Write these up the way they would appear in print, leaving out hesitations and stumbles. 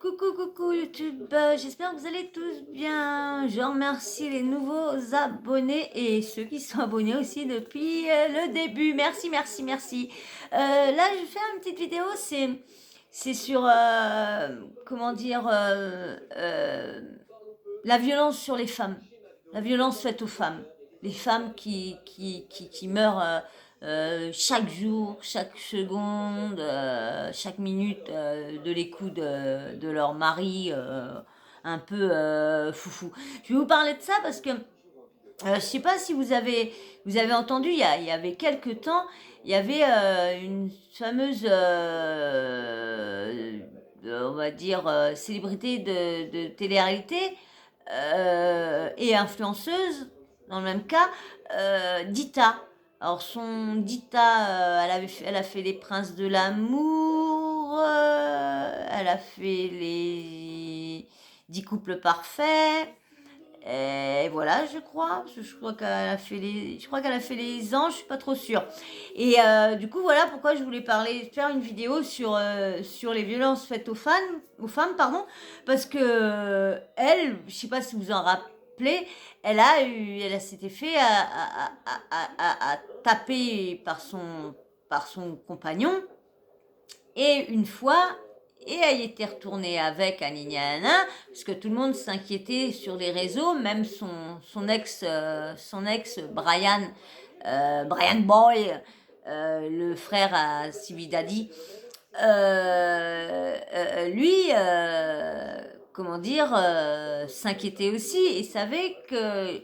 Coucou YouTube, j'espère que vous allez tous bien. Je remercie les nouveaux abonnés et ceux qui sont abonnés aussi depuis le début. Merci. Là, je vais faire une petite vidéo, c'est sur, comment dire, la violence sur les femmes, la violence faite aux femmes. Les femmes qui meurent chaque jour, chaque seconde, chaque minute de l'écoute de leur mari un peu foufou. Je vais vous parler de ça parce que je ne sais pas si vous avez entendu, il y avait quelques temps, il y avait une fameuse, on va dire, célébrité de télé-réalité et influenceuse, dans le même cas, Dita. Alors son Dita, elle a fait les Princes de l'amour, elle a fait les 10 couples parfaits. Et voilà, je crois qu'elle a fait les anges, je suis pas trop sûre. Et du coup, voilà pourquoi je voulais faire une vidéo sur les violences faites aux femmes, pardon, parce que elle, je sais pas si vous en rappelez, elle s'était fait à taper par son compagnon, et une fois, et elle était retournée avec Anina, parce que tout le monde s'inquiétait sur les réseaux, même son ex Brian, Brian Boy, le frère à Sibidadi, lui, comment dire, s'inquiétait aussi et savait que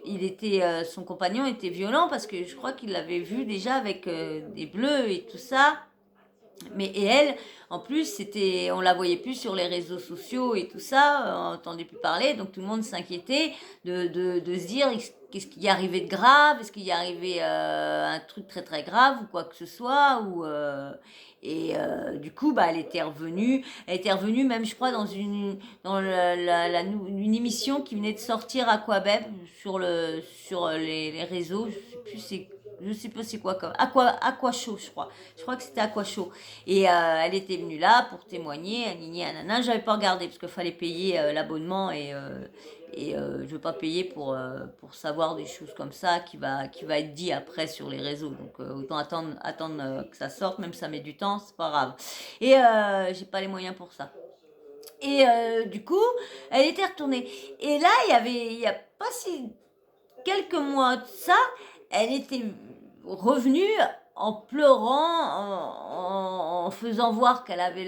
son compagnon était violent, parce que je crois qu'il l'avait vu déjà avec des bleus et tout ça. Et elle, en plus, on la voyait plus sur les réseaux sociaux et tout ça, on n'entendait plus parler, donc tout le monde s'inquiétait de se dire, qu'est-ce qui y arrivait de grave, est-ce qu'il y arrivait un truc très très grave ou quoi que ce soit, du coup, bah, elle était revenue même, je crois, une émission qui venait de sortir Aquabeb sur les réseaux, je sais pas c'est quoi comme Aqua Show, je crois que c'était Aqua Show. Et elle était venue là pour témoigner, anana. J'avais pas regardé parce qu'il fallait payer l'abonnement, et je veux pas payer pour savoir des choses comme ça qui va être dit après sur les réseaux. Donc autant attendre que ça sorte, même si ça met du temps, c'est pas grave. Et j'ai pas les moyens pour ça. Et du coup, elle était retournée. Et là, il y a pas si quelques mois de ça, elle était revenue en pleurant, en faisant voir qu'elle avait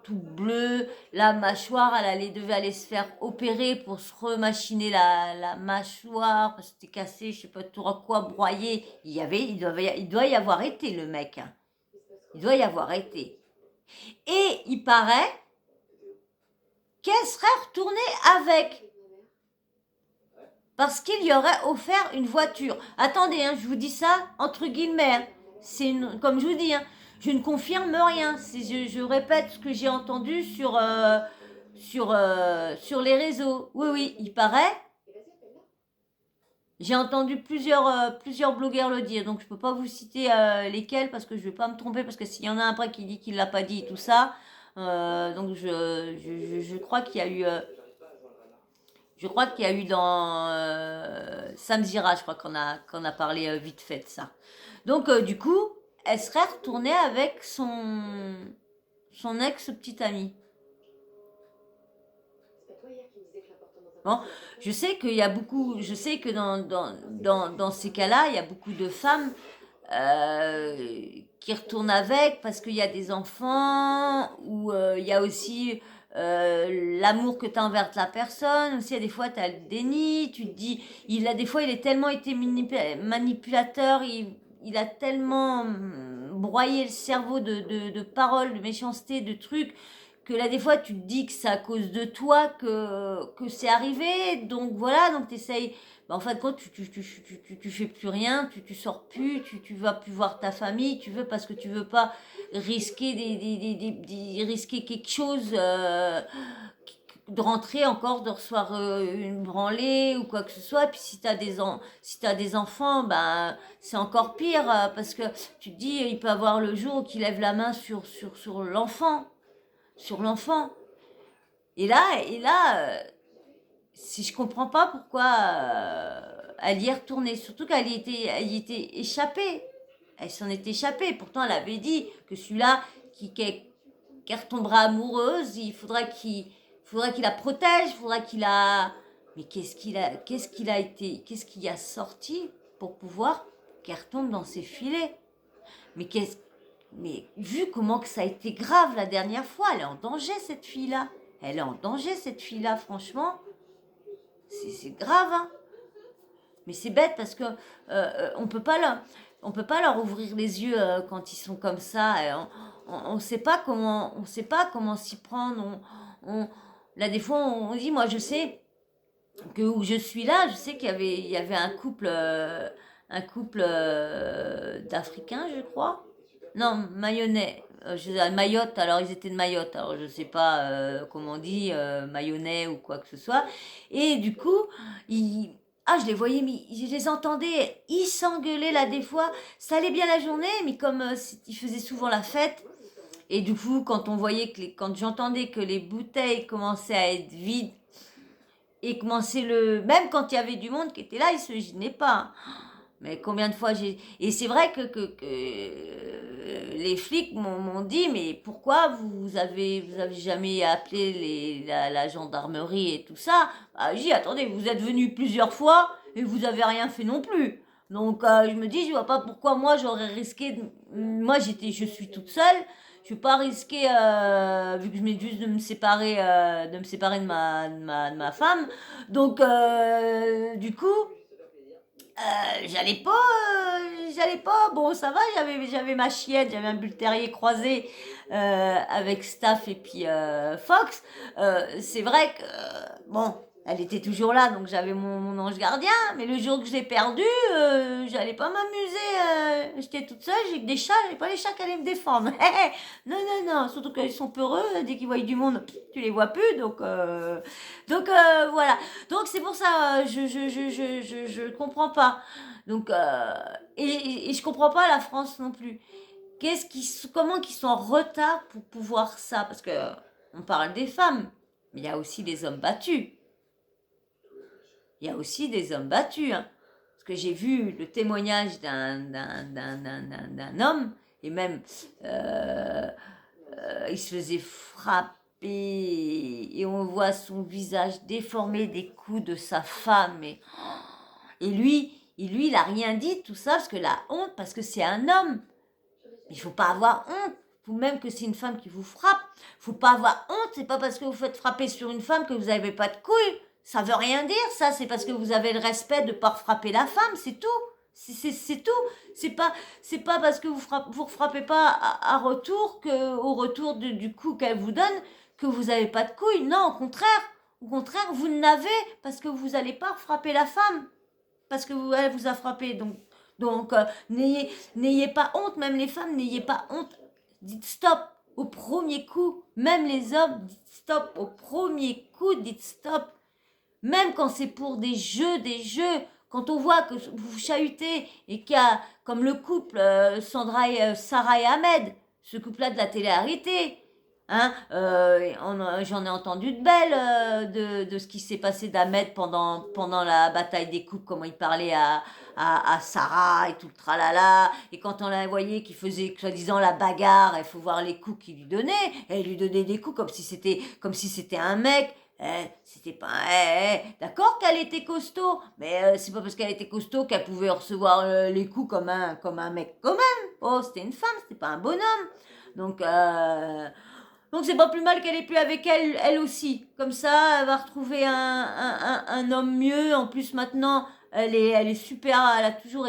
tout bleu, la mâchoire, devait aller se faire opérer pour se remachiner la mâchoire, parce que c'était cassé, je sais pas trop à quoi, broyé. Il doit y avoir été le mec. Hein. Il doit y avoir été. Et il paraît qu'elle serait retournée avec. Parce qu'il y aurait offert une voiture. Attendez, hein, je vous dis ça entre guillemets. Comme je vous dis, hein, je ne confirme rien. Je répète ce que j'ai entendu sur les réseaux. Oui, il paraît. J'ai entendu plusieurs blogueurs le dire, donc je peux pas vous citer lesquels, parce que je vais pas me tromper, parce que s'il y en a un après qui dit qu'il l'a pas dit et tout ça, donc je crois qu'il y a eu dans Sam Zira, je crois qu'on a parlé vite fait de ça. Donc du coup, elle serait retournée avec son ex-petite amie. Bon, je sais que dans ces cas-là, il y a beaucoup de femmes qui retournent avec parce qu'il y a des enfants, ou il y a aussi l'amour que tu as envers la personne. Aussi, des fois, tu as le déni, tu te dis, des fois, il a tellement été manipulateur, il a tellement broyé le cerveau de paroles, de méchanceté, de trucs, que là, des fois, tu te dis que c'est à cause de toi que c'est arrivé. Donc voilà, donc t'essayes. Bah, en fin de compte, tu fais plus rien, tu sors plus, tu vas plus voir ta famille, parce que tu veux pas risquer risquer quelque chose, de rentrer encore, de recevoir une branlée ou quoi que ce soit. Et puis si t'as des enfants, ben c'est encore pire, parce que tu te dis, il peut avoir le jour où qu'il lève la main sur l'enfant. Si je comprends pas pourquoi elle y est retournée, surtout elle y était échappée. Elle s'en est échappée. Pourtant, elle avait dit que celui-là qui retombera amoureuse, faudrait qu'il la protège, faudrait qu'il la. Mais qu'est-ce qu'il a sorti pour pouvoir qu'elle retombe dans ses filets? Mais mais vu comment que ça a été grave la dernière fois, elle est en danger cette fille-là. Elle est en danger cette fille-là, franchement. C'est grave, hein. Mais c'est bête parce que on peut pas leur ouvrir les yeux quand ils sont comme ça. Et on sait pas comment s'y prendre. Là des fois on dit, moi je sais que où je suis là, je sais il y avait un couple d'Africains, je crois. Non, Mayonnais. Mayotte, alors ils étaient de Mayotte, alors je sais pas comment on dit, Mayonnais ou quoi que ce soit. Et du coup, je les voyais, mais je les entendais, ils s'engueulaient là des fois. Ça allait bien la journée, mais comme ils faisaient souvent la fête, et du coup, quand j'entendais que les bouteilles commençaient à être vides, et commençaient même quand il y avait du monde qui était là, ils se gênaient pas. Mais combien de fois j'ai... Et c'est vrai que les flics m'ont dit, mais pourquoi vous avez jamais appelé la gendarmerie et tout ça? J'ai dit, attendez, vous êtes venu plusieurs fois et vous avez rien fait non plus. Donc je me dis, je vois pas pourquoi moi j'aurais risqué... Moi je suis toute seule. Je vais pas risquer, vu que je mets juste de me séparer, de ma femme. Donc, du coup, j'allais pas. Bon, ça va, j'avais ma chienne, j'avais un bull terrier croisé avec Staff et puis Fox. C'est vrai que bon, elle était toujours là, donc j'avais mon ange gardien. Mais le jour que je l'ai perdu, j'allais pas m'amuser. J'étais toute seule, j'ai que des chats, j'avais pas les chats qui allaient me défendre. Non, non, non. Surtout qu'ils sont peureux, dès qu'ils voient du monde, tu les vois plus, voilà. Donc c'est pour ça, je comprends pas. Donc et je comprends pas la France non plus. Comment qu'ils sont en retard pour pouvoir ça? Parce que on parle des femmes, mais il y a aussi des hommes battus. Il y a aussi des hommes battus, hein. Parce que j'ai vu le témoignage d'un homme, et même il se faisait frapper, et on voit son visage déformé des coups de sa femme. Et lui, il a rien dit, tout ça, parce que la honte, parce que c'est un homme. Mais il faut pas avoir honte. Ou même que c'est une femme qui vous frappe. Faut pas avoir honte. C'est pas parce que vous faites frapper sur une femme que vous n'avez pas de couilles. Ça veut rien dire, ça. C'est parce que vous avez le respect de pas frapper la femme, c'est tout. C'est tout. C'est pas parce que vous frappez pas à retour au retour du coup qu'elle vous donne que vous n'avez pas de couilles. Non, au contraire. Au contraire, vous n'avez parce que vous n'allez pas frapper la femme. Parce que elle vous a frappé. Donc n'ayez pas honte, même les femmes, n'ayez pas honte. Dites stop au premier coup. Même les hommes, dites stop au premier coup, dites stop. Même quand c'est pour des jeux. Quand on voit que vous vous chahutez et qu'il y a, comme le couple Sarah et Ahmed, ce couple-là de la télé-réalité, hein, j'en ai entendu de belles de ce qui s'est passé d'Ahmed pendant la bataille des couples, comment il parlait à Sarah et tout le tralala. Et quand on la voyait qui faisait soi-disant la bagarre, il faut voir les coups qu'il lui donnait. Elle lui donnait des coups comme si c'était un mec. C'était pas d'accord qu'elle était costaud, mais c'est pas parce qu'elle était costaud qu'elle pouvait recevoir les coups comme un mec quand même. Oh, c'était une femme, c'était pas un bonhomme. Donc c'est pas plus mal qu'elle ait plus avec elle aussi. Comme ça, elle va retrouver un homme mieux. En plus, maintenant, elle est super. Elle a toujours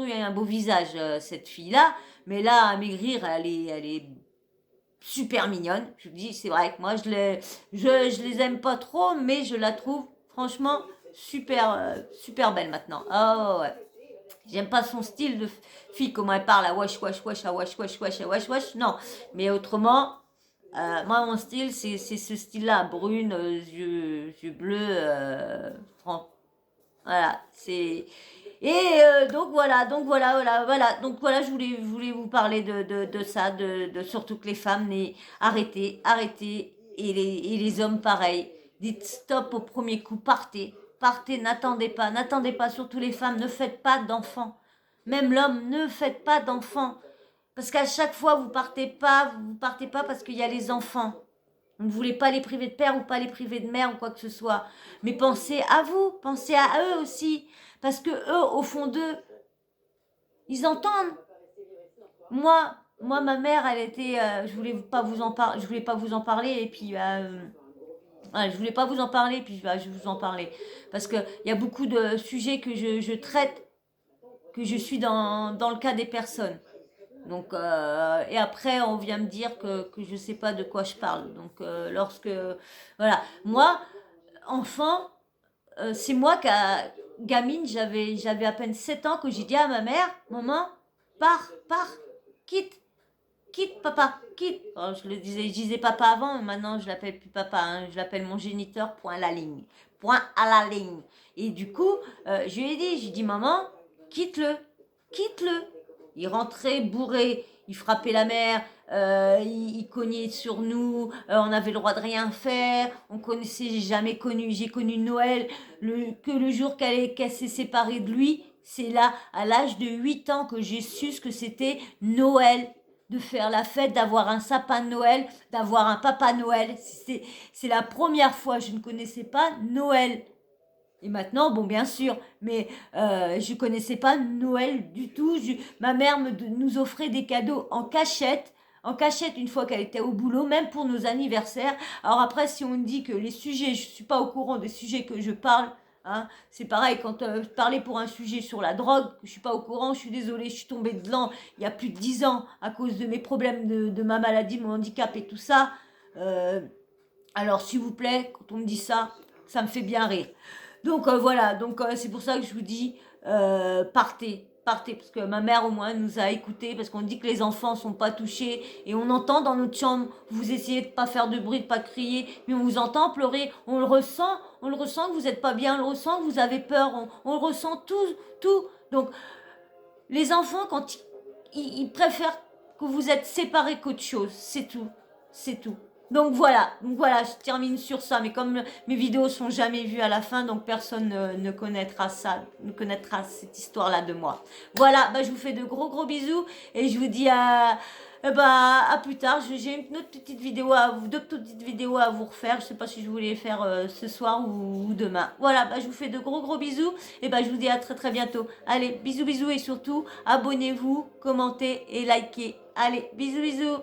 eu un beau visage, cette fille-là. Mais là, à maigrir, elle est super mignonne. Je vous dis, c'est vrai que moi, je les aime pas trop, mais je la trouve, franchement, super belle maintenant. Oh, ouais. J'aime pas son style de fille, comment elle parle, à wesh, wesh, wesh, à wesh, wesh, wesh, à wesh, wesh. Non. Mais autrement, moi, mon style, c'est ce style-là, brune, yeux bleus, voilà, c'est... Et donc voilà, je voulais vous parler de ça, surtout que les femmes, arrêtez et les hommes pareil. Dites stop au premier coup, partez, partez, n'attendez pas, surtout les femmes, ne faites pas d'enfants. Même l'homme, ne faites pas d'enfants. Parce qu'à chaque fois, vous partez pas parce qu'il y a les enfants. Vous ne voulez pas les priver de père ou pas les priver de mère ou quoi que ce soit. Mais pensez à vous, pensez à eux aussi. Parce que eux, au fond d'eux, ils entendent. Ma mère, elle était, je voulais pas vous en parler et puis je voulais pas vous en parler puis je vais vous en parler parce que il y a beaucoup de sujets que je traite, que je suis dans le cas des personnes. Donc et après on vient me dire que je sais pas de quoi je parle. Donc lorsque voilà, moi enfant, c'est moi qui gamine, j'avais à peine 7 ans que j'ai dit à ma mère, maman, pars, quitte. Quitte papa, quitte. Oh, je disais papa avant, mais maintenant je l'appelle plus papa, hein, je l'appelle mon géniteur, point à la ligne. Point à la ligne. Et du coup, je lui ai dit, j'ai dit maman, quitte-le, quitte-le. Il rentrait bourré, il frappait la mère, il cognait sur nous, on avait le droit de rien faire, on connaissait, j'ai connu Noël, que le jour qu'elle s'est séparée de lui, c'est là, à l'âge de 8 ans, que j'ai su ce que c'était Noël, de faire la fête, d'avoir un sapin de Noël, d'avoir un papa Noël. C'est la première fois, je ne connaissais pas Noël. Et maintenant, bon, bien sûr, mais je ne connaissais pas Noël du tout. Ma mère nous offrait des cadeaux en cachette une fois qu'elle était au boulot, même pour nos anniversaires. Alors après, si on me dit que les sujets, je ne suis pas au courant des sujets que je parle, hein, c'est pareil, quand je parlais pour un sujet sur la drogue, que je ne suis pas au courant, je suis désolée, je suis tombée dedans il y a plus de 10 ans à cause de mes problèmes de ma maladie, mon handicap et tout ça. Alors s'il vous plaît, quand on me dit ça, ça me fait bien rire. Donc voilà, donc c'est pour ça que je vous dis, partez, parce que ma mère au moins nous a écoutés, parce qu'on dit que les enfants sont pas touchés, et on entend dans notre chambre, vous essayez de pas faire de bruit, de pas crier, mais on vous entend pleurer, on le ressent que vous êtes pas bien, on le ressent que vous avez peur, on le ressent tout. Donc les enfants, quand ils préfèrent que vous êtes séparés qu'autre chose, c'est tout. Donc voilà, je termine sur ça, mais comme mes vidéos sont jamais vues à la fin, donc personne ne connaîtra ça, ne connaîtra cette histoire-là de moi. Voilà, je vous fais de gros bisous, et je vous dis à plus tard. J'ai une autre petite vidéo deux petites vidéos à vous refaire. Je sais pas si je voulais faire ce soir ou demain. Voilà, je vous fais de gros bisous, et je vous dis à très bientôt. Allez, bisous, et surtout, abonnez-vous, commentez et likez. Allez, bisous.